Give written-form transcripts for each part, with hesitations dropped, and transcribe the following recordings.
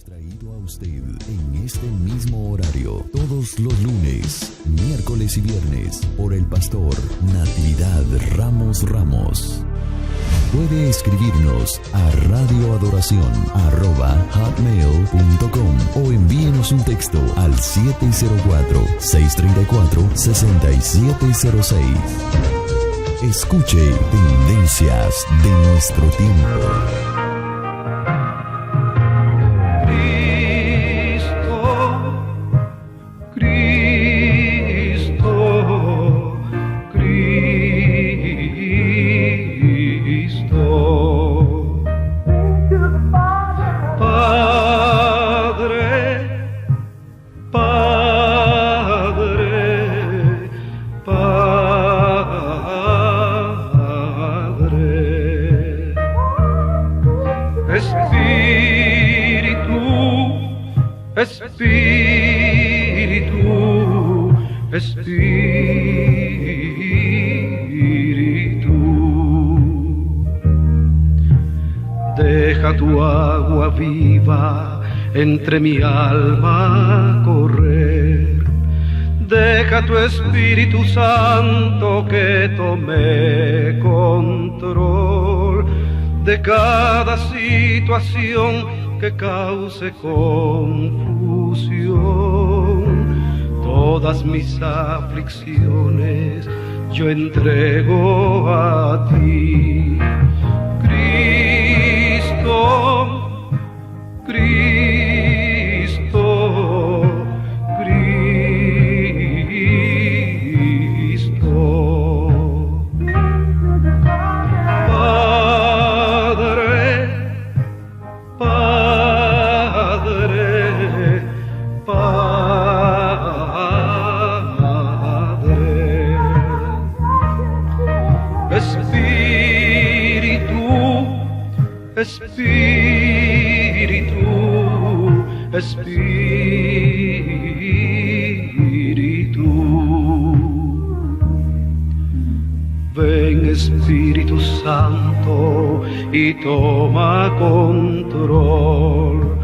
Traído a usted en este mismo horario, todos los lunes, miércoles y viernes, por el pastor Natividad Ramos. Puede escribirnos a radioadoración@hotmail.com o envíenos un texto al 704-634-6706. Escuche Tendencias de nuestro tiempo. Deja tu agua viva entre mi alma correr. Deja tu Espíritu Santo que tome control de cada situación que cause confusión. Todas mis aflicciones yo entrego a ti. Cristo, Cristo, Cristo. Padre, Padre, Padre. Espíritu, Espíritu, Espíritu. Ven Espíritu Santo y toma control.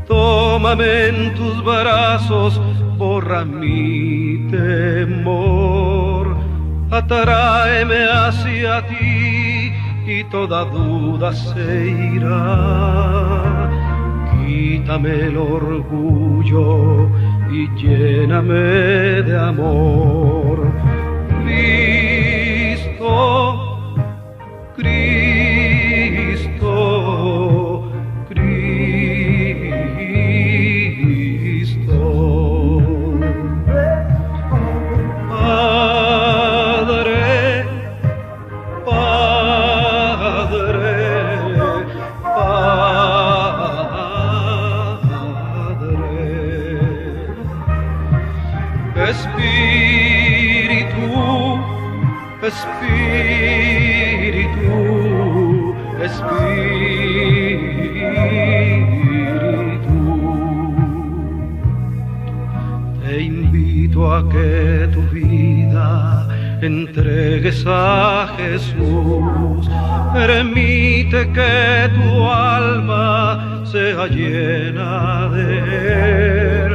Tómame en tus brazos, borra mi temor. Atráeme hacia ti y toda duda se irá. Quítame el orgullo y lléname de amor. Cristo, Cristo, Cristo. Padre, Padre, Padre. Espíritu, Espíritu, Espíritu. Te invito a que tu vida entregues a Jesús. Permite que tu alma sea llena de Él.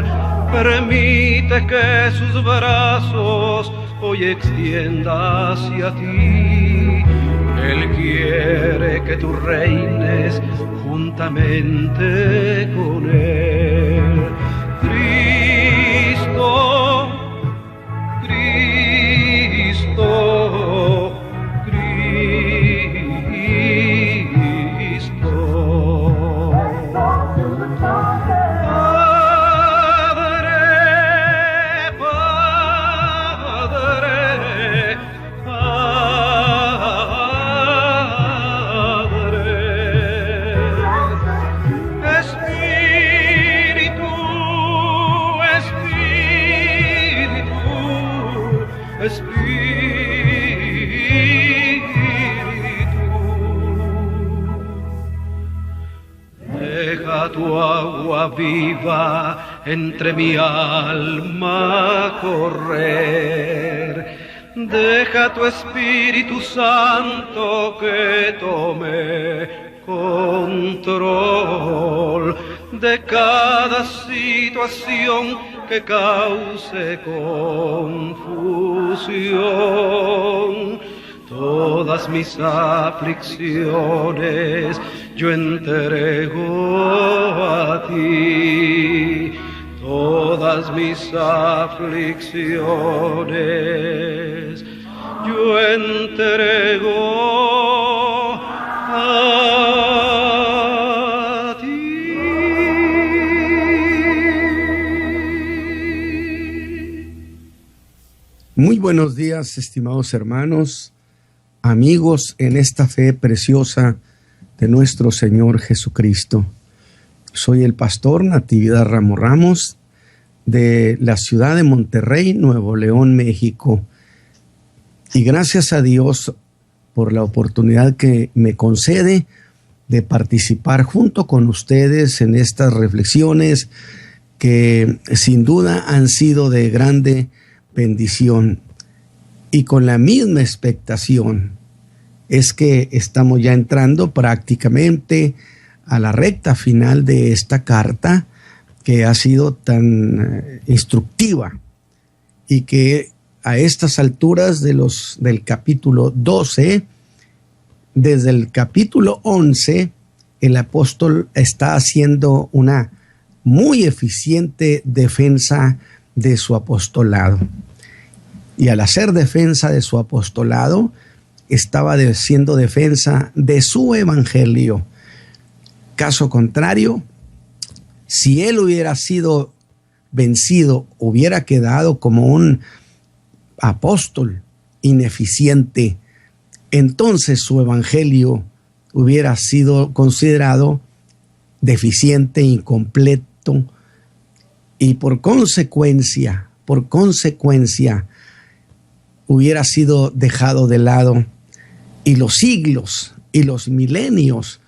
Permite que sus brazos hoy extienda hacia ti. Él quiere que tú reines juntamente con Él. Cristo, Cristo, Cristo. Deja tu agua viva entre mi alma correr. Deja tu Espíritu Santo que tome control de cada situación que cause confusión. Todas mis aflicciones yo entrego a ti. Todas mis aflicciones yo entrego a ti. Muy buenos días, estimados hermanos, amigos en esta fe preciosa de nuestro Señor Jesucristo. Soy el pastor Natividad Ramos Ramos de la ciudad de Monterrey, Nuevo León, México. Y gracias a Dios por la oportunidad que me concede de participar junto con ustedes en estas reflexiones que sin duda han sido de grande bendición. Y con la misma expectación es que estamos ya entrando prácticamente a la recta final de esta carta que ha sido tan instructiva y que a estas alturas del capítulo 12, desde el capítulo 11, el apóstol está haciendo una muy eficiente defensa de su apostolado. Y al hacer defensa de su apostolado, estaba haciendo defensa de su evangelio. Caso contrario, si él hubiera sido vencido, hubiera quedado como un apóstol ineficiente, entonces su evangelio hubiera sido considerado deficiente, incompleto, y por consecuencia, hubiera sido dejado de lado, y los siglos y los milenios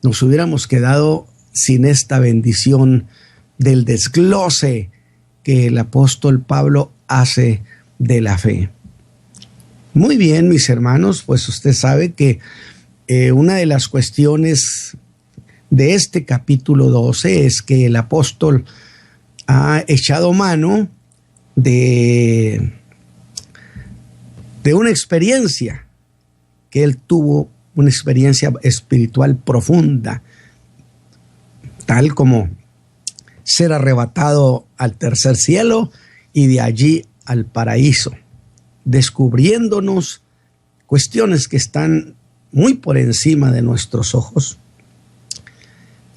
nos hubiéramos quedado sin esta bendición del desglose que el apóstol Pablo hace de la fe. Muy bien, mis hermanos, pues usted sabe que una de las cuestiones de este capítulo 12 es que el apóstol ha echado mano de una experiencia que él tuvo, una experiencia espiritual profunda, tal como ser arrebatado al tercer cielo y de allí al paraíso, descubriéndonos cuestiones que están muy por encima de nuestros ojos,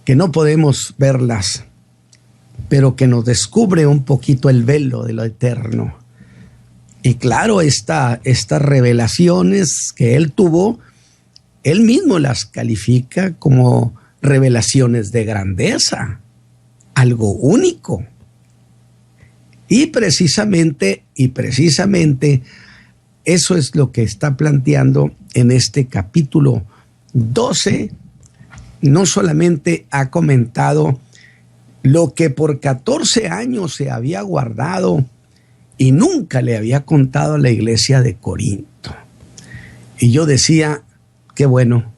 que no podemos verlas, pero que nos descubre un poquito el velo de lo eterno. Y claro, estas revelaciones que él tuvo, él mismo las califica como revelaciones de grandeza, algo único. Y precisamente eso es lo que está planteando en este capítulo 12. No solamente ha comentado lo que por 14 años se había guardado y nunca le había contado a la iglesia de Corinto. Y yo decía, qué bueno.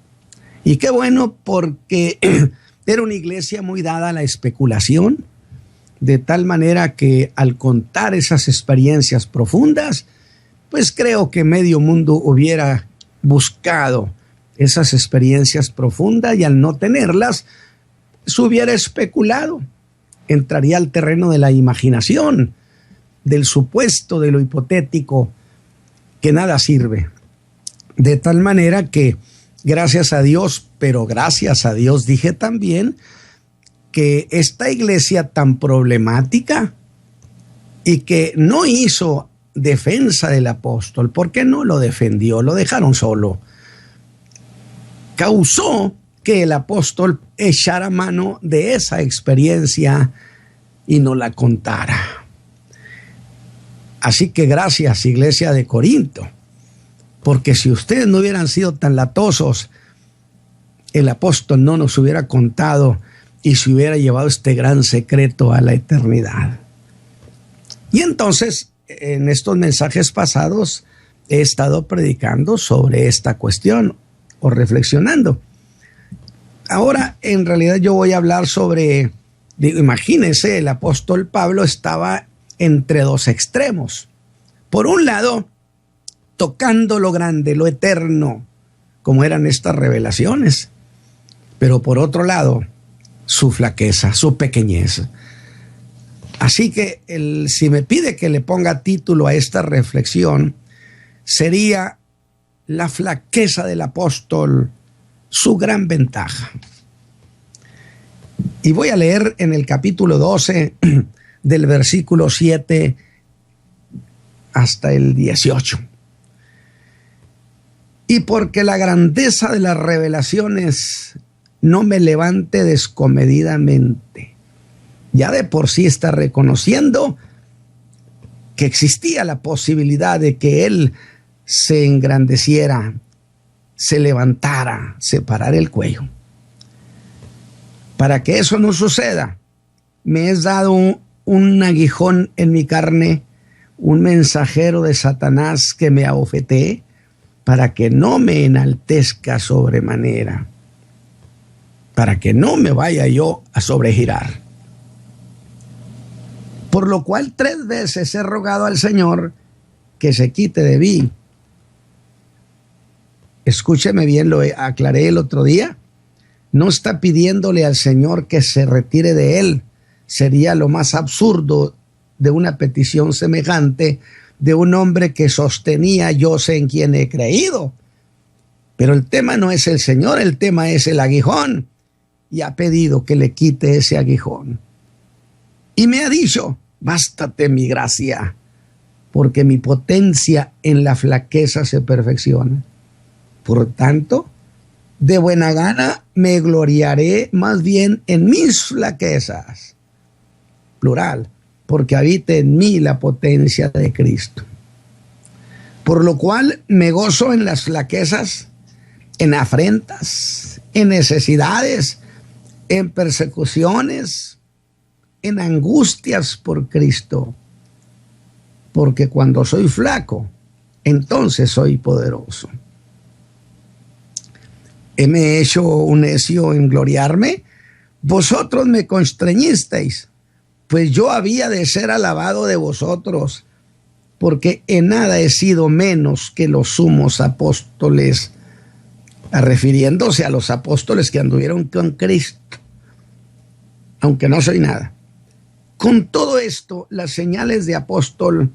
Y qué bueno porque era una iglesia muy dada a la especulación, de tal manera que al contar esas experiencias profundas, pues creo que medio mundo hubiera buscado esas experiencias profundas y al no tenerlas, se hubiera especulado. Entraría al terreno de la imaginación, del supuesto, de lo hipotético, que nada sirve. De tal manera que gracias a Dios, pero gracias a Dios dije también que esta iglesia tan problemática y que no hizo defensa del apóstol, porque no lo defendió, lo dejaron solo, causó que el apóstol echara mano de esa experiencia y no la contara. Así que gracias, iglesia de Corinto, porque si ustedes no hubieran sido tan latosos, el apóstol no nos hubiera contado y se hubiera llevado este gran secreto a la eternidad. Y entonces, en estos mensajes pasados, he estado predicando sobre esta cuestión o reflexionando. Ahora, en realidad yo voy a hablar sobre, imagínense, el apóstol Pablo estaba entre dos extremos. Por un lado, tocando lo grande, lo eterno, como eran estas revelaciones. Pero por otro lado, su flaqueza, su pequeñez. Así que si me pide que le ponga título a esta reflexión, sería la flaqueza del apóstol, su gran ventaja. Y voy a leer en el capítulo 12 del versículo 7 hasta el 18. Y porque la grandeza de las revelaciones no me levante descomedidamente. Ya de por sí está reconociendo que existía la posibilidad de que él se engrandeciera, se levantara, se parara el cuello. Para que eso no suceda, me es dado un aguijón en mi carne, un mensajero de Satanás que me abofetee, para que no me enaltezca sobremanera, para que no me vaya yo a sobregirar. Por lo cual 3 veces he rogado al Señor que se quite de mí. Escúcheme bien, lo aclaré el otro día. No está pidiéndole al Señor que se retire de él. Sería lo más absurdo de una petición semejante de un hombre que sostenía: yo sé en quién he creído. Pero el tema no es el Señor, el tema es el aguijón. Y ha pedido que le quite ese aguijón. Y me ha dicho: bástate mi gracia, porque mi potencia en la flaqueza se perfecciona. Por tanto, de buena gana me gloriaré más bien en mis flaquezas, plural, porque habita en mí la potencia de Cristo. Por lo cual me gozo en las flaquezas, en afrentas, en necesidades, en persecuciones, en angustias por Cristo. Porque cuando soy flaco, entonces soy poderoso. ¿Heme hecho un necio en gloriarme? Vosotros me constreñisteis, pues yo había de ser alabado de vosotros, porque en nada he sido menos que los sumos apóstoles, refiriéndose a los apóstoles que anduvieron con Cristo, aunque no soy nada. Con todo esto, las señales de apóstol,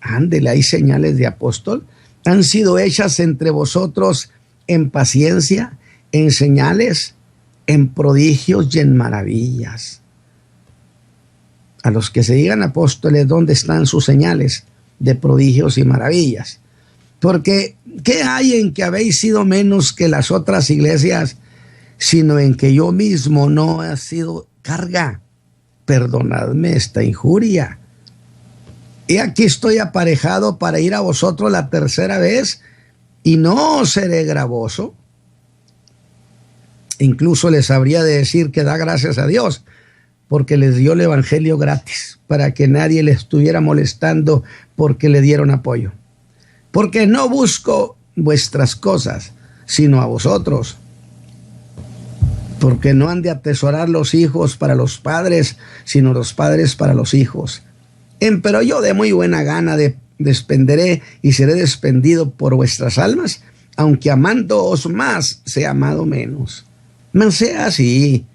ándele, hay señales de apóstol, han sido hechas entre vosotros en paciencia, en señales, en prodigios y en maravillas. A los que se digan apóstoles, ¿dónde están sus señales de prodigios y maravillas? Porque, ¿qué hay en que habéis sido menos que las otras iglesias, sino en que yo mismo no he sido carga? Perdonadme esta injuria. He aquí estoy aparejado para ir a vosotros la 3ª vez, y no seré gravoso. Incluso les habría de decir que da gracias a Dios, porque les dio el evangelio gratis, para que nadie le estuviera molestando porque le dieron apoyo. Porque no busco vuestras cosas, sino a vosotros. Porque no han de atesorar los hijos para los padres, sino los padres para los hijos. Pero yo de muy buena gana despenderé y seré despendido por vuestras almas, aunque amándoos más, sea amado menos. Mas sea así,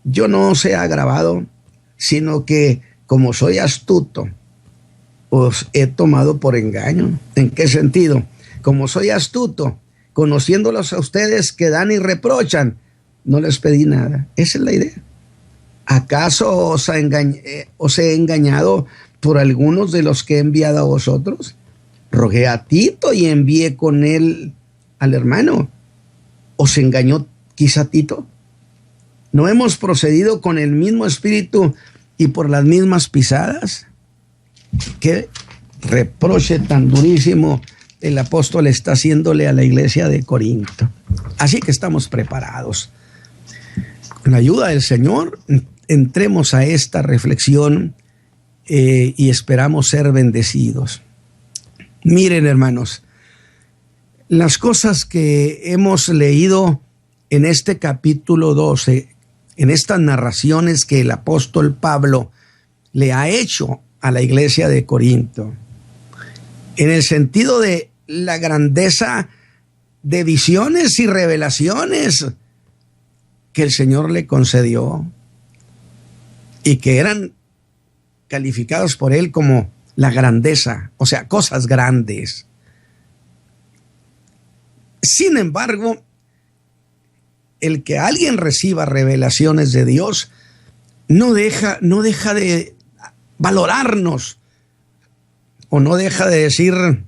yo no sea agravado, sino que como soy astuto, os he tomado por engaño. ¿En qué sentido? Como soy astuto, conociéndolos a ustedes que dan y reprochan, no les pedí nada. Esa es la idea. ¿Acaso os he engañado por algunos de los que he enviado a vosotros? Rogué a Tito y envié con él al hermano. ¿Os engañó quizá Tito? ¿No hemos procedido con el mismo espíritu y por las mismas pisadas? Qué reproche tan durísimo el apóstol está haciéndole a la iglesia de Corinto. Así que estamos preparados. Con la ayuda del Señor, entremos a esta reflexión y esperamos ser bendecidos. Miren, hermanos, las cosas que hemos leído en este capítulo 12, en estas narraciones que el apóstol Pablo le ha hecho a la iglesia de Corinto, en el sentido de la grandeza de visiones y revelaciones que el Señor le concedió y que eran calificados por él como la grandeza, o sea, cosas grandes. Sin embargo, el que alguien reciba revelaciones de Dios no deja de valorarnos, o no deja de decir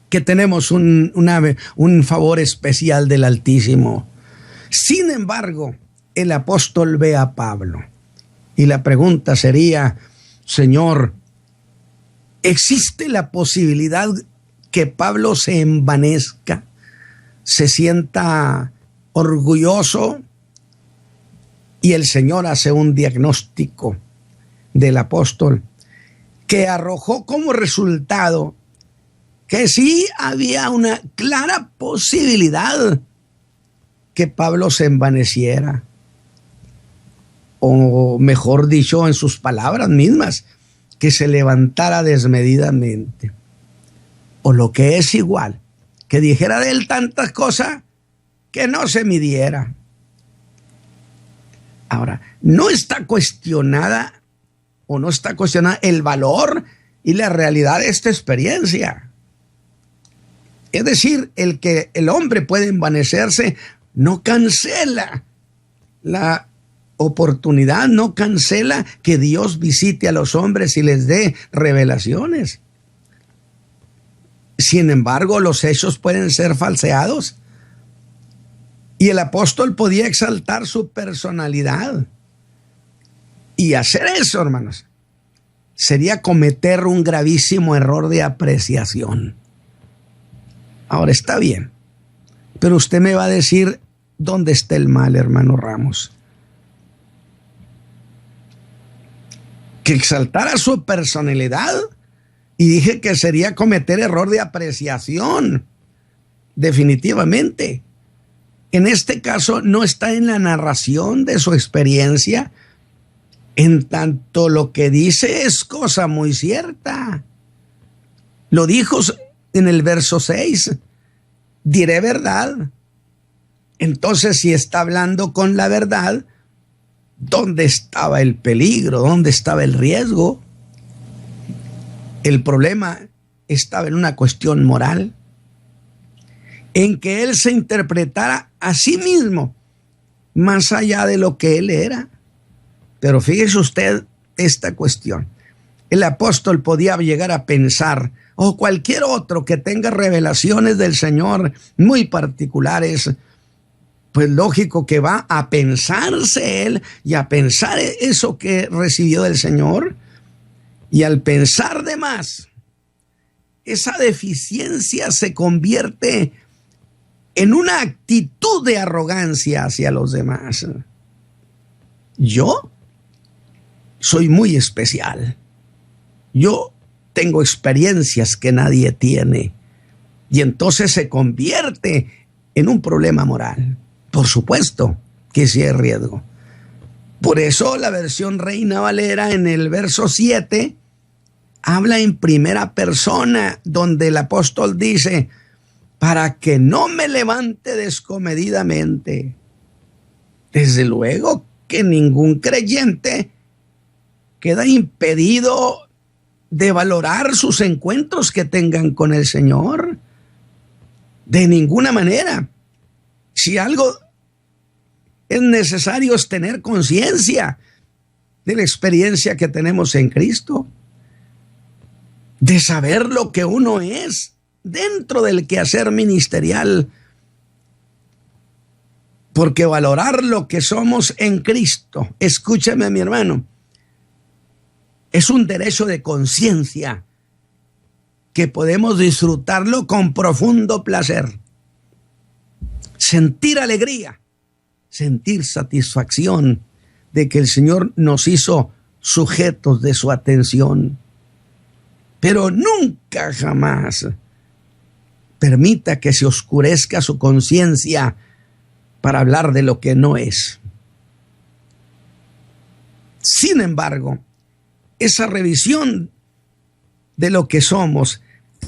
que tenemos un favor especial del Altísimo. Sin embargo, el apóstol ve a Pablo y la pregunta sería: Señor, ¿existe la posibilidad que Pablo se envanezca, se sienta orgulloso? Y el Señor hace un diagnóstico del apóstol que arrojó como resultado que sí había una clara posibilidad que Pablo se envaneciera, o mejor dicho, en sus palabras mismas, que se levantara desmedidamente, o lo que es igual, que dijera de él tantas cosas que no se midiera. Ahora, no está cuestionada el valor y la realidad de esta experiencia. Es decir, el que el hombre puede envanecerse no cancela la oportunidad, no cancela que Dios visite a los hombres y les dé revelaciones. Sin embargo, los hechos pueden ser falseados. Y el apóstol podía exaltar su personalidad. Y hacer eso, hermanos, sería cometer un gravísimo error de apreciación. Ahora, está bien, pero usted me va a decir dónde está el mal, hermano Ramos. Que exaltara su personalidad, y dije que sería cometer error de apreciación, definitivamente. En este caso no está en la narración de su experiencia, en tanto lo que dice es cosa muy cierta. Lo dijo en el verso 6, diré verdad. Entonces, si está hablando con la verdad, ¿dónde estaba el peligro? ¿Dónde estaba el riesgo? El problema estaba en una cuestión moral, en que él se interpretara a sí mismo más allá de lo que él era. Pero fíjese usted esta cuestión. El apóstol podía llegar a pensar, o cualquier otro que tenga revelaciones del Señor muy particulares, pues lógico que va a pensarse él y a pensar eso que recibió del Señor. Y al pensar de más, esa deficiencia se convierte en una actitud de arrogancia hacia los demás. Yo soy muy especial. Yo tengo experiencias que nadie tiene. Y entonces se convierte en un problema moral. Por supuesto que sí hay riesgo. Por eso la versión Reina Valera en el verso 7 habla en primera persona, donde el apóstol dice: para que no me levante descomedidamente. Desde luego que ningún creyente queda impedido de valorar sus encuentros que tengan con el Señor. De ninguna manera. Si algo es necesario es tener conciencia de la experiencia que tenemos en Cristo, de saber lo que uno es dentro del quehacer ministerial, porque valorar lo que somos en Cristo, escúchame mi hermano, es un derecho de conciencia que podemos disfrutarlo con profundo placer. Sentir alegría, sentir satisfacción de que el Señor nos hizo sujetos de su atención. Pero nunca jamás permita que se oscurezca su conciencia para hablar de lo que no es. Sin embargo, esa revisión de lo que somos,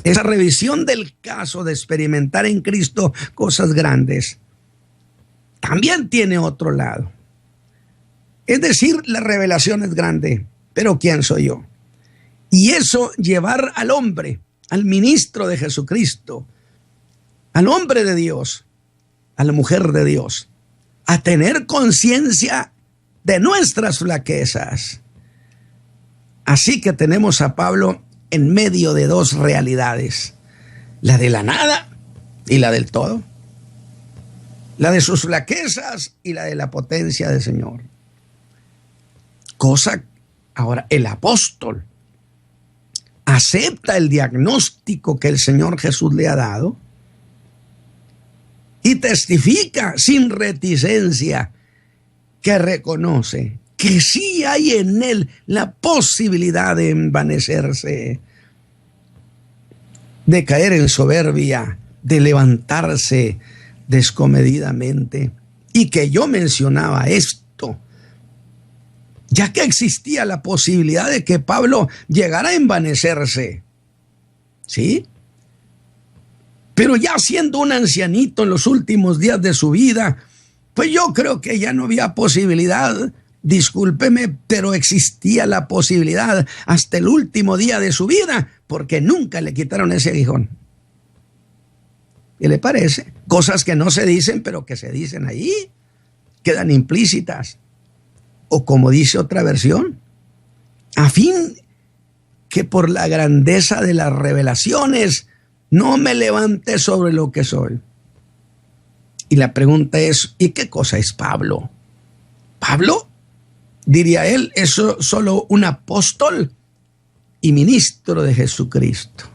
esa revisión del caso de experimentar en Cristo cosas grandes, también tiene otro lado. Es decir, la revelación es grande, pero ¿quién soy yo? Y eso llevar al hombre, al ministro de Jesucristo, al hombre de Dios, a la mujer de Dios, a tener conciencia de nuestras flaquezas. Así que tenemos a Pablo en medio de dos realidades, la de la nada y la del todo, la de sus flaquezas y la de la potencia del Señor. Ahora, el apóstol acepta el diagnóstico que el Señor Jesús le ha dado y testifica sin reticencia que reconoce que sí hay en él la posibilidad de envanecerse, de caer en soberbia, de levantarse descomedidamente, y que yo mencionaba esto, ya que existía la posibilidad de que Pablo llegara a envanecerse, ¿sí? Pero ya siendo un ancianito en los últimos días de su vida, pues yo creo que ya no había posibilidad, discúlpeme, pero existía la posibilidad hasta el último día de su vida, porque nunca le quitaron ese aguijón. ¿Qué le parece? Cosas que no se dicen, pero que se dicen ahí, quedan implícitas. O como dice otra versión, a fin que por la grandeza de las revelaciones no me levante sobre lo que soy. Y la pregunta es, ¿y qué cosa es Pablo? ¿Pablo? Diría él, es solo un apóstol y ministro de Jesucristo.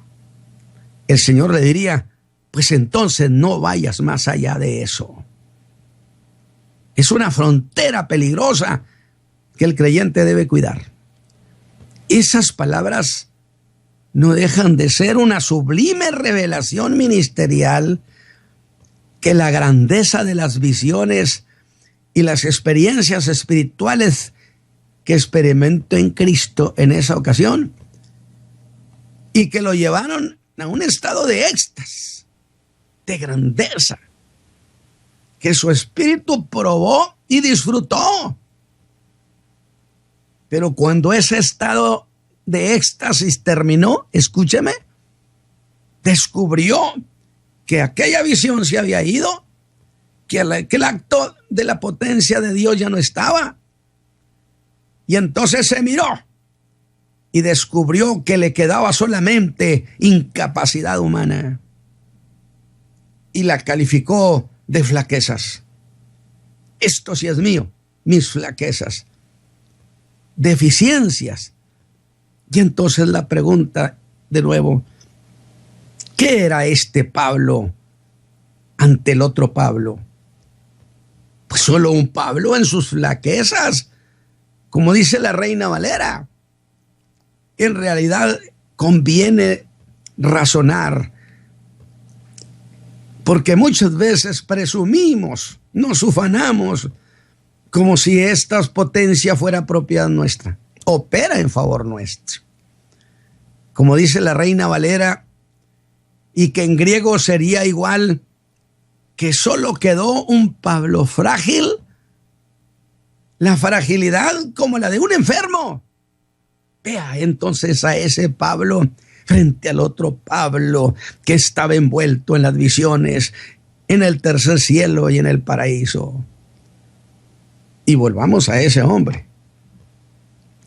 El Señor le diría, pues entonces no vayas más allá de eso. Es una frontera peligrosa que el creyente debe cuidar. Esas palabras no dejan de ser una sublime revelación ministerial que la grandeza de las visiones y las experiencias espirituales que experimentó en Cristo en esa ocasión y que lo llevaron a un estado de éxtasis, de grandeza, que su espíritu probó y disfrutó. Pero cuando ese estado de éxtasis terminó, escúcheme, descubrió que aquella visión se había ido, que el acto de la potencia de Dios ya no estaba. Y entonces se miró y descubrió que le quedaba solamente incapacidad humana. Y la calificó de flaquezas. Esto sí es mío, mis flaquezas, deficiencias. Y entonces la pregunta de nuevo, ¿qué era este Pablo ante el otro Pablo? Pues solo un Pablo en sus flaquezas, como dice la Reina Valera. En realidad conviene razonar, porque muchas veces presumimos, nos ufanamos, como si esta potencia fuera propiedad nuestra, opera en favor nuestro. Como dice la Reina Valera, y que en griego sería igual, que solo quedó un Pablo frágil, la fragilidad como la de un enfermo. Vea entonces a ese Pablo frente al otro Pablo que estaba envuelto en las visiones, en el tercer cielo y en el paraíso. Y volvamos a ese hombre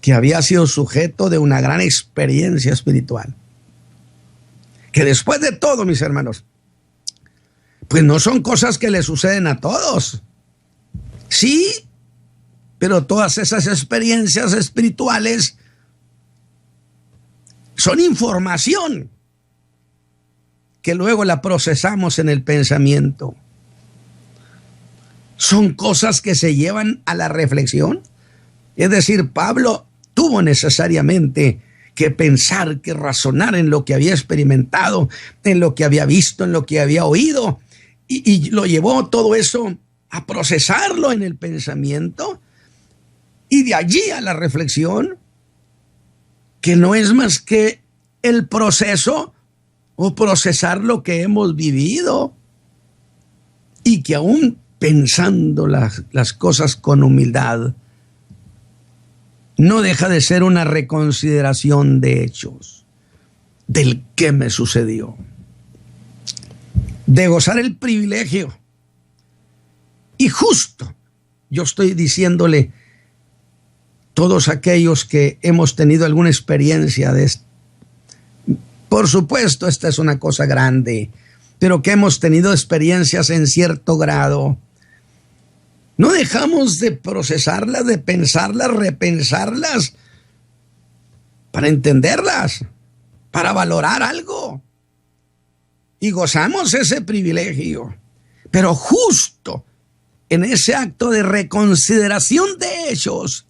que había sido sujeto de una gran experiencia espiritual. Que después de todo, mis hermanos, pues no son cosas que le suceden a todos. Sí, pero todas esas experiencias espirituales son información que luego la procesamos en el pensamiento. Son cosas que se llevan a la reflexión. Es decir, Pablo tuvo necesariamente que pensar, que razonar en lo que había experimentado, en lo que había visto, en lo que había oído, y lo llevó todo eso a procesarlo en el pensamiento y de allí a la reflexión, que no es más que el proceso o procesar lo que hemos vivido, y que aún pensando las cosas con humildad, no deja de ser una reconsideración de hechos, del que me sucedió, de gozar el privilegio. Y justo yo estoy diciéndole, todos aquellos que hemos tenido alguna experiencia de esto, por supuesto, esta es una cosa grande, pero que hemos tenido experiencias en cierto grado, no dejamos de procesarlas, de pensarlas, repensarlas, para entenderlas, para valorar algo. Y gozamos ese privilegio. Pero justo en ese acto de reconsideración de hechos,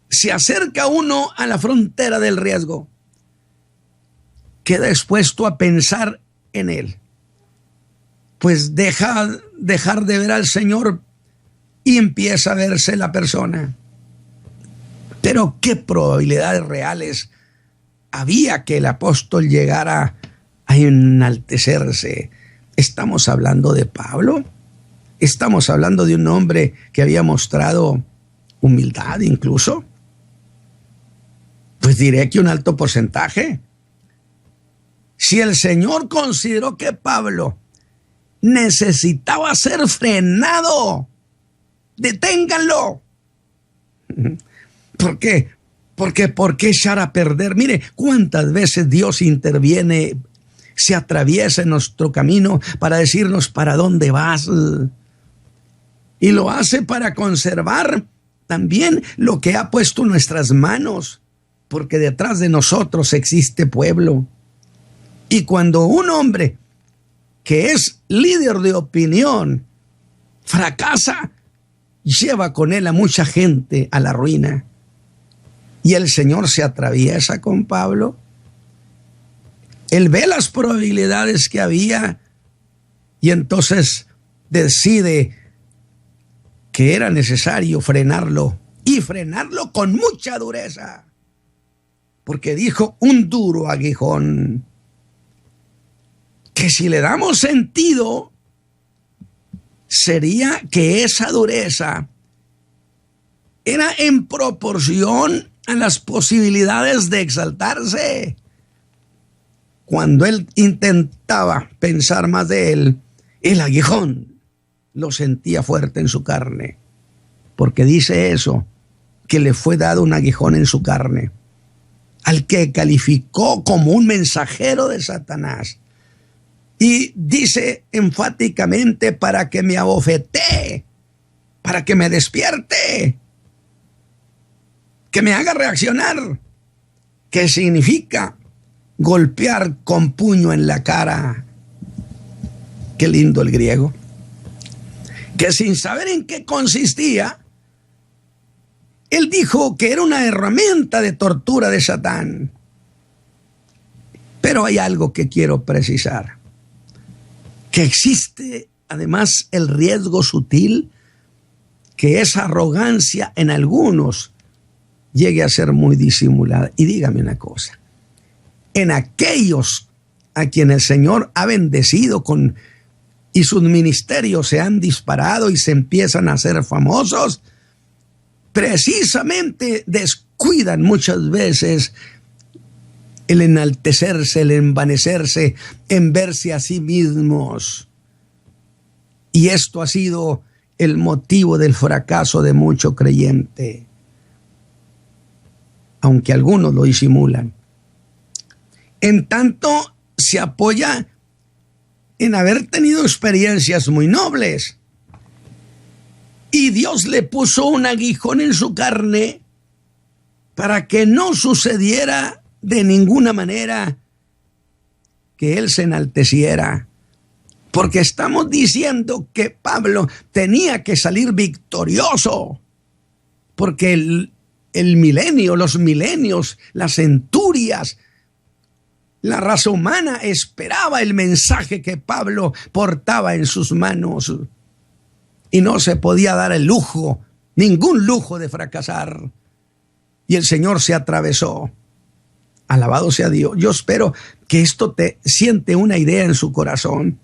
se acerca uno a la frontera del riesgo. Queda expuesto a pensar en él. Pues dejar de ver al Señor y empieza a verse la persona. Pero qué probabilidades reales había que el apóstol llegara a enaltecerse. ¿Estamos hablando de Pablo? ¿Estamos hablando de un hombre que había mostrado humildad incluso? Pues diré que un alto porcentaje. Si el Señor consideró que Pablo necesitaba ser frenado, deténganlo. ¿Por qué? Porque ¿por qué echar a perder? Mire, cuántas veces Dios interviene, se atraviesa en nuestro camino para decirnos para dónde vas. Y lo hace para conservar también lo que ha puesto en nuestras manos, porque detrás de nosotros existe pueblo. Y cuando un hombre que es líder de opinión fracasa, lleva con él a mucha gente a la ruina. Y el Señor se atraviesa con Pablo. Él ve las probabilidades que había y entonces decide que era necesario frenarlo, y frenarlo con mucha dureza, porque dijo un duro aguijón, que si le damos sentido, sería que esa dureza era en proporción a las posibilidades de exaltarse. Cuando él intentaba pensar más de él, el aguijón lo sentía fuerte en su carne, porque dice eso, que le fue dado un aguijón en su carne, al que calificó como un mensajero de Satanás. Y dice enfáticamente, para que me abofetee, para que me despierte, que me haga reaccionar, que significa golpear con puño en la cara. Qué lindo el griego. Que sin saber en qué consistía, él dijo que era una herramienta de tortura de Satán. Pero hay algo que quiero precisar, que existe además el riesgo sutil, que esa arrogancia en algunos llegue a ser muy disimulada. Y dígame una cosa, en aquellos a quienes el Señor ha bendecido y sus ministerios se han disparado y se empiezan a hacer famosos, precisamente descuidan muchas veces el enaltecerse, el envanecerse, en verse a sí mismos. Y esto ha sido el motivo del fracaso de mucho creyente, aunque algunos lo disimulan. En tanto, se apoya en haber tenido experiencias muy nobles, y Dios le puso un aguijón en su carne para que no sucediera de ninguna manera que él se enalteciera, porque estamos diciendo que Pablo tenía que salir victorioso, porque el milenio, los milenios, las centurias, La raza humana esperaba el mensaje que Pablo portaba en sus manos y no se podía dar el lujo, ningún lujo de fracasar. Y el Señor se atravesó. Alabado sea Dios. Yo espero que esto te siente una idea en su corazón.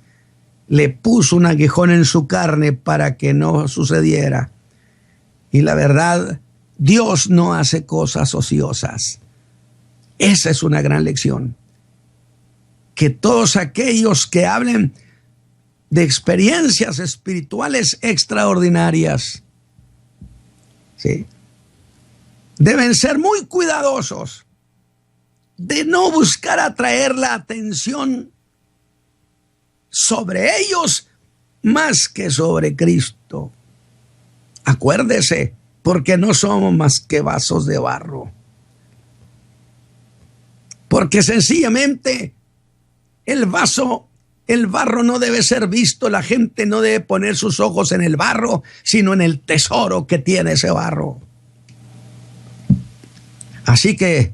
Le puso un aguijón en su carne para que no sucediera. Y la verdad, Dios no hace cosas ociosas. Esa es una gran lección. Que todos aquellos que hablen de experiencias espirituales extraordinarias, ¿sí?, deben ser muy cuidadosos de no buscar atraer la atención sobre ellos más que sobre Cristo. Acuérdese, porque no somos más que vasos de barro. Porque sencillamente el barro no debe ser visto, la gente no debe poner sus ojos en el barro, sino en el tesoro que tiene ese barro. Así que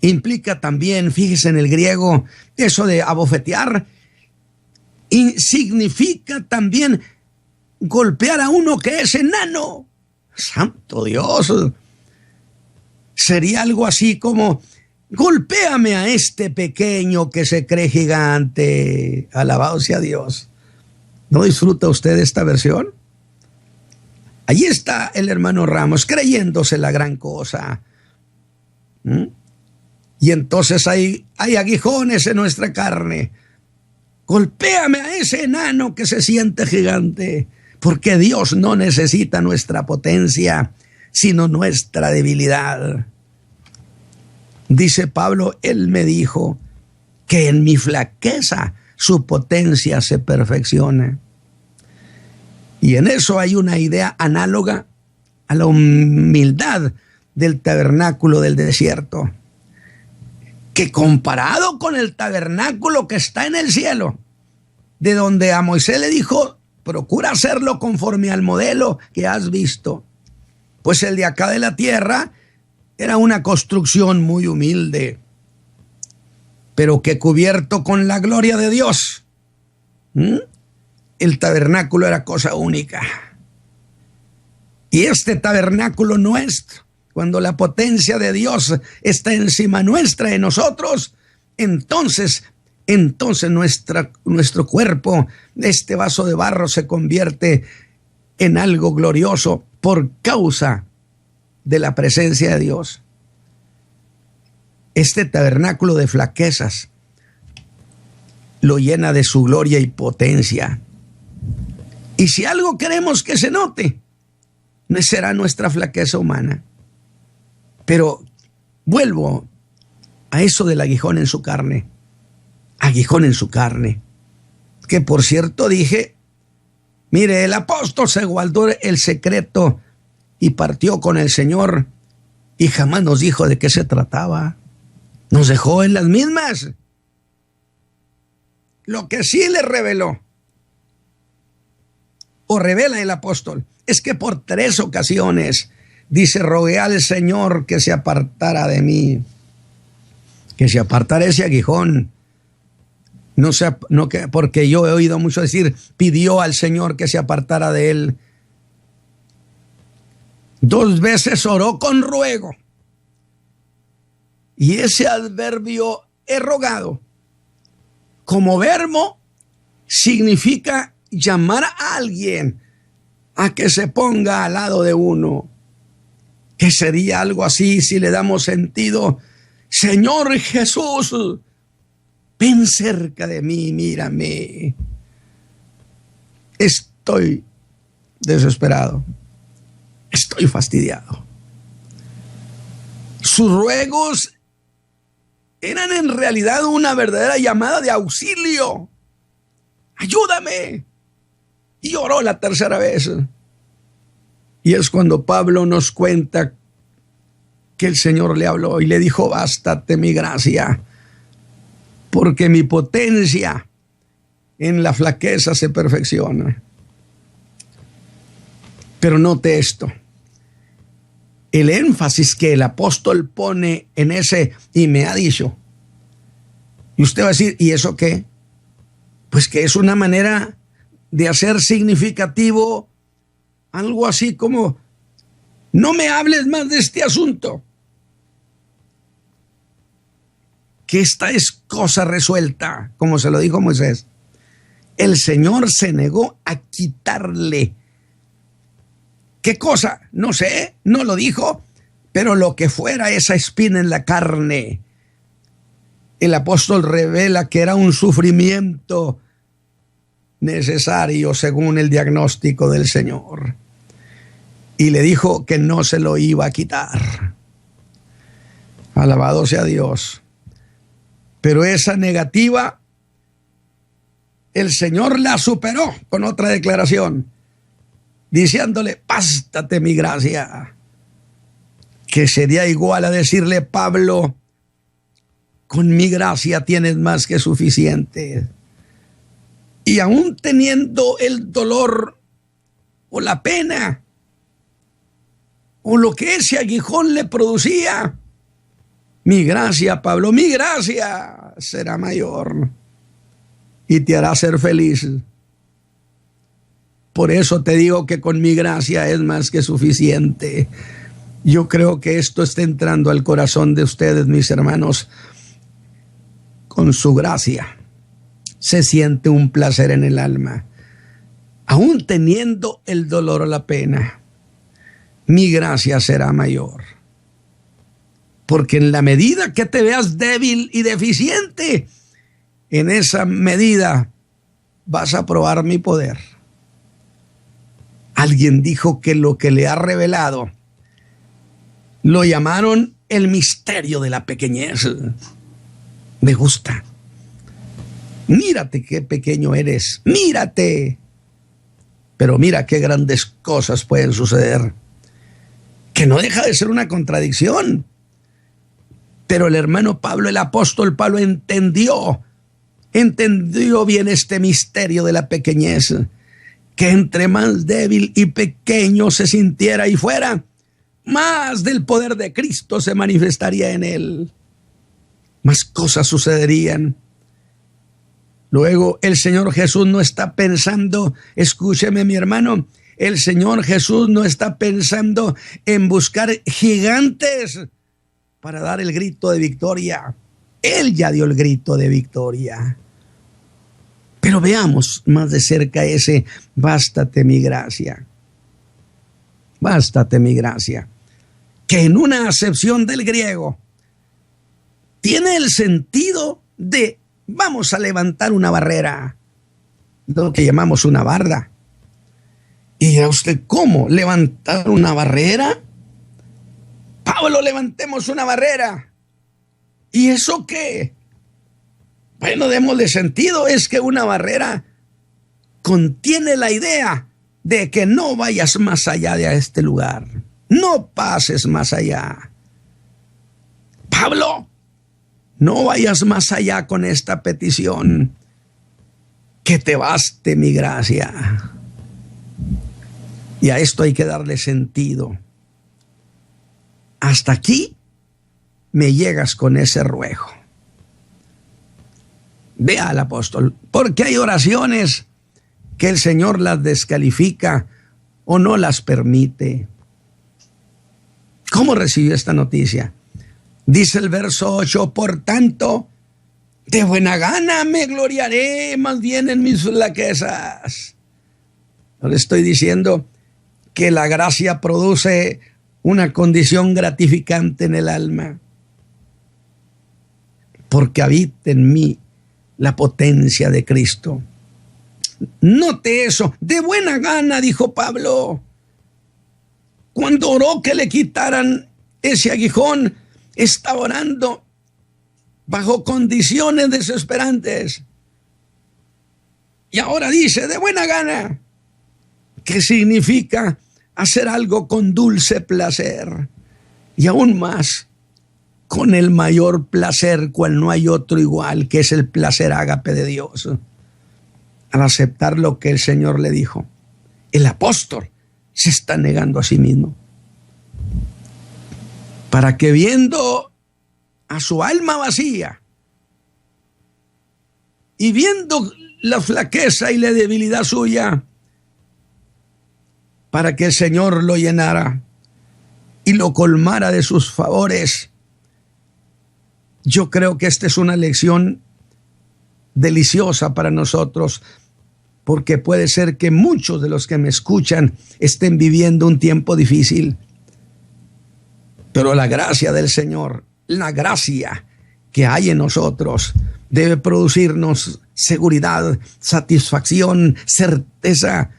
implica también, fíjese en el griego, eso de abofetear, y significa también golpear a uno que es enano. ¡Santo Dios! Sería algo así como: golpéame a este pequeño que se cree gigante. Alabado sea Dios. ¿No disfruta usted esta versión? Allí está el hermano Ramos creyéndose la gran cosa. Y entonces hay aguijones en nuestra carne. Golpéame a ese enano que se siente gigante, porque Dios no necesita nuestra potencia, sino nuestra debilidad. Dice Pablo: Él me dijo que en mi flaqueza su potencia se perfecciona. Y en eso hay una idea análoga a la humildad del tabernáculo del desierto, que comparado con el tabernáculo que está en el cielo, de donde a Moisés le dijo: procura hacerlo conforme al modelo que has visto, pues el de acá de la tierra era una construcción muy humilde, pero que cubierto con la gloria de Dios. El tabernáculo era cosa única. Y este tabernáculo nuestro, cuando la potencia de Dios está encima nuestra, en nosotros, entonces nuestro cuerpo, este vaso de barro, se convierte en algo glorioso por causa de la presencia de Dios. Este tabernáculo de flaquezas lo llena de su gloria y potencia. Y si algo queremos que se note, no será nuestra flaqueza humana. Pero vuelvo a eso del aguijón en su carne. Aguijón en su carne. Que por cierto dije, mire, el apóstol se guardó el secreto y partió con el Señor y jamás nos dijo de qué se trataba. Nos dejó en las mismas. Lo que sí le reveló, o revela el apóstol, es que por 3 ocasiones dice: rogué al Señor que se apartara de mí, que se apartara ese aguijón. Porque yo he oído mucho decir, pidió al Señor que se apartara de él. 2 veces oró con ruego. Y ese adverbio he rogado, como verbo, significa llamar a alguien a que se ponga al lado de uno. Que sería algo así si le damos sentido: Señor Jesús, ven cerca de mí, mírame. Estoy desesperado. Estoy fastidiado. Sus ruegos eran en realidad una verdadera llamada de auxilio. Ayúdame. Y oró la 3ª vez. Y es cuando Pablo nos cuenta que el Señor le habló y le dijo: bástate mi gracia, porque mi potencia en la flaqueza se perfecciona. Pero note esto, el énfasis que el apóstol pone en ese "y me ha dicho", Y usted va a decir, ¿y eso qué? Pues que es una manera de hacer significativo algo así como, no me hables más de este asunto, que esta es cosa resuelta, como se lo dijo Moisés. El Señor se negó a quitarle. ¿Qué cosa? No sé, no lo dijo, pero lo que fuera esa espina en la carne. El apóstol revela que era un sufrimiento necesario según el diagnóstico del Señor. Y le dijo que no se lo iba a quitar. Alabado sea Dios. Pero esa negativa, el Señor la superó con otra declaración, diciéndole, bástate mi gracia, que sería igual a decirle, Pablo, con mi gracia tienes más que suficiente. Y aún teniendo el dolor o la pena o lo que ese aguijón le producía, mi gracia, Pablo, mi gracia será mayor y te hará ser feliz. Por eso te digo que con mi gracia es más que suficiente. Yo creo que esto está entrando al corazón de ustedes, mis hermanos. Con su gracia se siente un placer en el alma, aún teniendo el dolor o la pena. Mi gracia será mayor. Porque en la medida que te veas débil y deficiente, en esa medida vas a probar mi poder. Alguien dijo que lo que le ha revelado lo llamaron el misterio de la pequeñez. Me gusta. Mírate qué pequeño eres. Mírate. Pero mira qué grandes cosas pueden suceder. Que no deja de ser una contradicción. Pero el hermano Pablo, el apóstol Pablo, entendió bien este misterio de la pequeñez, que entre más débil y pequeño se sintiera y fuera, más del poder de Cristo se manifestaría en él. Más cosas sucederían. Luego el Señor Jesús no está pensando, escúcheme mi hermano, el Señor Jesús no está pensando en buscar gigantes para dar el grito de victoria. Él ya dio el grito de victoria. Pero veamos más de cerca ese bástate mi gracia. Bástate mi gracia. Que en una acepción del griego tiene el sentido de vamos a levantar una barrera, lo que llamamos una barda. ¿Y dirá usted cómo levantar una barrera? Pablo, levantemos una barrera. ¿Y eso qué? Bueno, démosle sentido. Es que una barrera contiene la idea de que no vayas más allá de este lugar. No pases más allá. Pablo, no vayas más allá con esta petición. Que te baste mi gracia. Y a esto hay que darle sentido. Hasta aquí me llegas con ese ruego. Vea al apóstol, porque hay oraciones que el Señor las descalifica o no las permite. ¿Cómo recibió esta noticia? Dice el verso 8, por tanto, de buena gana me gloriaré más bien en mis flaquezas. No le estoy diciendo que la gracia produce una condición gratificante en el alma, porque habita en mí la potencia de Cristo. Note eso, de buena gana, dijo Pablo. Cuando oró que le quitaran ese aguijón, estaba orando bajo condiciones desesperantes. Y ahora dice, de buena gana, que significa hacer algo con dulce placer, y aún más, con el mayor placer, cual no hay otro igual, que es el placer ágape de Dios. Al aceptar lo que el Señor le dijo, el apóstol se está negando a sí mismo, para que viendo a su alma vacía, Y viendo la flaqueza y la debilidad suya, para que el Señor lo llenara y lo colmara de sus favores. Yo creo que esta es una lección deliciosa para nosotros, porque puede ser que muchos de los que me escuchan estén viviendo un tiempo difícil. Pero la gracia del Señor, la gracia que hay en nosotros, debe producirnos seguridad, satisfacción, certeza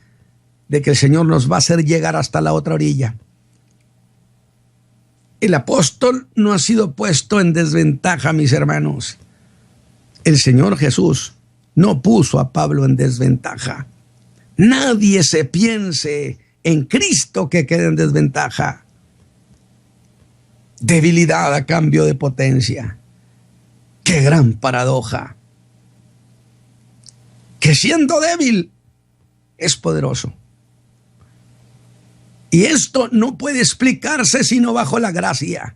de que el Señor nos va a hacer llegar hasta la otra orilla. El apóstol no ha sido puesto en desventaja, mis hermanos. El Señor Jesús no puso a Pablo en desventaja. Nadie se piense en Cristo que quede en desventaja. Debilidad a cambio de potencia. ¡Qué gran paradoja! Que siendo débil es poderoso. Y esto no puede explicarse sino bajo la gracia.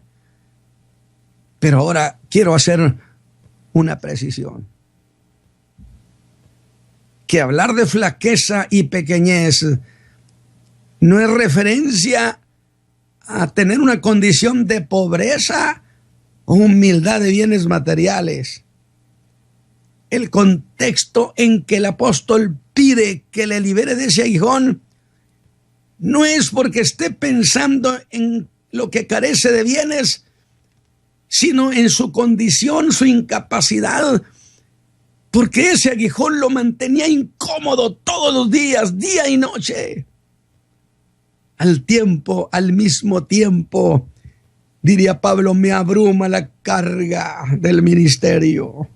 Pero ahora quiero hacer una precisión. Que hablar de flaqueza y pequeñez no es referencia a tener una condición de pobreza o humildad de bienes materiales. El contexto en que el apóstol pide que le libere de ese aguijón no es porque esté pensando en lo que carece de bienes, sino en su condición, su incapacidad, porque ese aguijón lo mantenía incómodo todos los días, día y noche. Al mismo tiempo, diría Pablo, me abruma la carga del ministerio.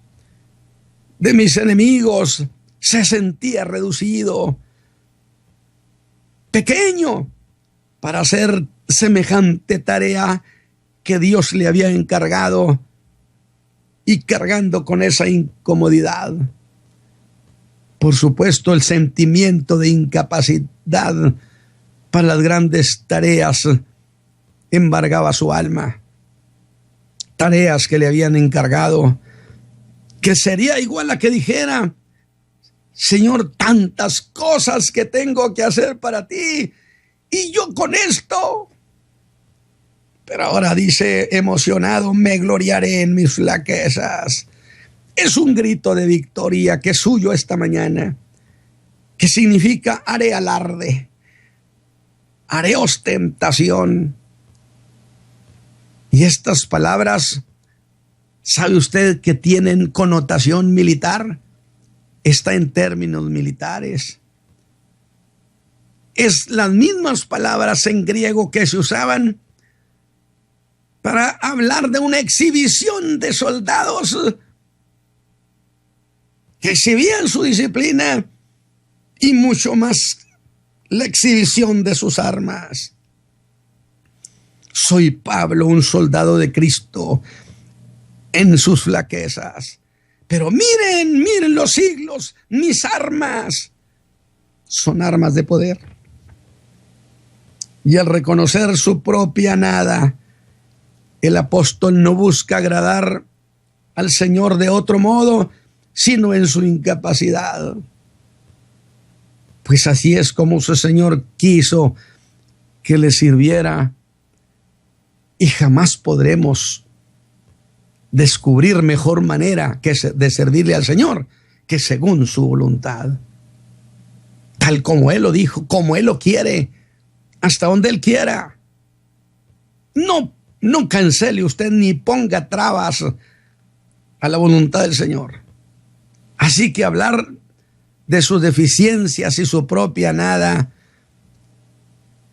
De mis enemigos se sentía reducido, pequeño, para hacer semejante tarea que Dios le había encargado, y cargando con esa incomodidad. Por supuesto, el sentimiento de incapacidad para las grandes tareas embargaba su alma. Tareas que le habían encargado, que sería igual a que dijera: Señor, tantas cosas que tengo que hacer para ti, y yo con esto. Pero ahora dice emocionado: me gloriaré en mis flaquezas. Es un grito de victoria que es suyo esta mañana, que significa haré alarde, haré ostentación. Y estas palabras, ¿sabe usted que tienen connotación militar? Está en términos militares. Es las mismas palabras en griego que se usaban para hablar de una exhibición de soldados que exhibían su disciplina y mucho más la exhibición de sus armas. Soy Pablo, un soldado de Cristo en sus flaquezas. Pero miren los siglos, mis armas son armas de poder. Y al reconocer su propia nada, el apóstol no busca agradar al Señor de otro modo, sino en su incapacidad. Pues así es como su Señor quiso que le sirviera, y jamás podremos descubrir mejor manera de servirle al Señor que según su voluntad. Tal como Él lo dijo, como Él lo quiere, hasta donde Él quiera. No cancele usted ni ponga trabas a la voluntad del Señor. Así que hablar de sus deficiencias y su propia nada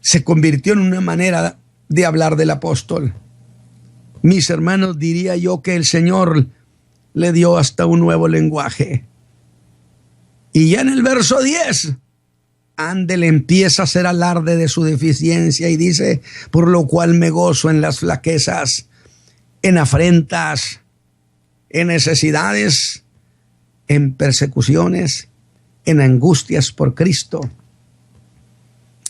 se convirtió en una manera de hablar del apóstol. Mis hermanos, diría yo que el Señor le dio hasta un nuevo lenguaje. Y ya en el verso 10, le empieza a hacer alarde de su deficiencia y dice: por lo cual me gozo en las flaquezas, en afrentas, en necesidades, en persecuciones, en angustias por Cristo.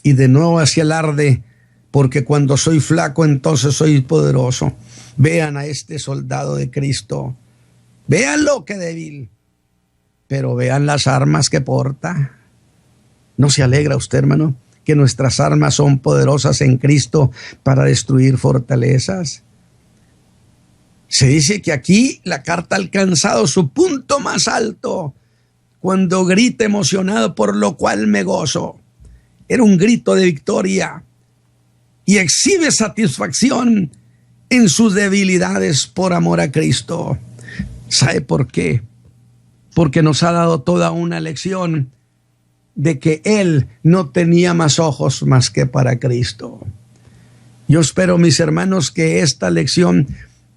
Y de nuevo hacia alarde, porque cuando soy flaco, entonces soy poderoso. Vean a este soldado de Cristo. Véanlo, qué débil. pero vean las armas que porta. ¿No se alegra usted, hermano, que nuestras armas son poderosas en Cristo para destruir fortalezas? Se dice que aquí la carta ha alcanzado su punto más alto cuando grita emocionado, por lo cual me gozo. Era un grito de victoria y exhibe satisfacción en sus debilidades por amor a Cristo. ¿Sabe por qué? Porque nos ha dado toda una lección de que Él no tenía más ojos más que para Cristo. Yo espero, mis hermanos, que esta lección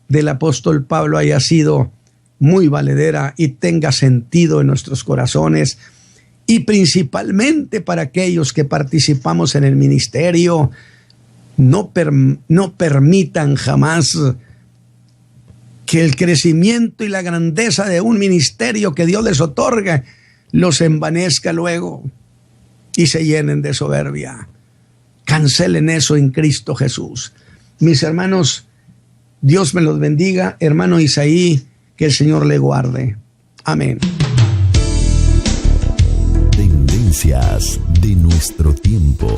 del apóstol Pablo haya sido muy valedera y tenga sentido en nuestros corazones, y principalmente para aquellos que participamos en el ministerio. No permitan jamás que el crecimiento y la grandeza de un ministerio que Dios les otorga los envanezca luego y se llenen de soberbia. Cancelen eso en Cristo Jesús. Mis hermanos, Dios me los bendiga. Hermano Isaí, que el Señor le guarde. Amén. Tendencias de nuestro tiempo.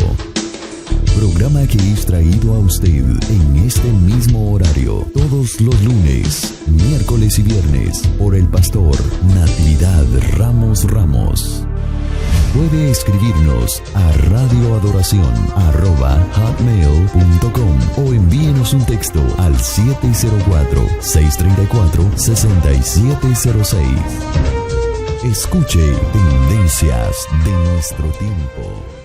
Programa que es traído a usted en este mismo horario, todos los lunes, miércoles y viernes, por el pastor Natividad Ramos. Puede escribirnos a radioadoración@hotmail.com o envíenos un texto al 704-634-6706. Escuche Tendencias de nuestro tiempo.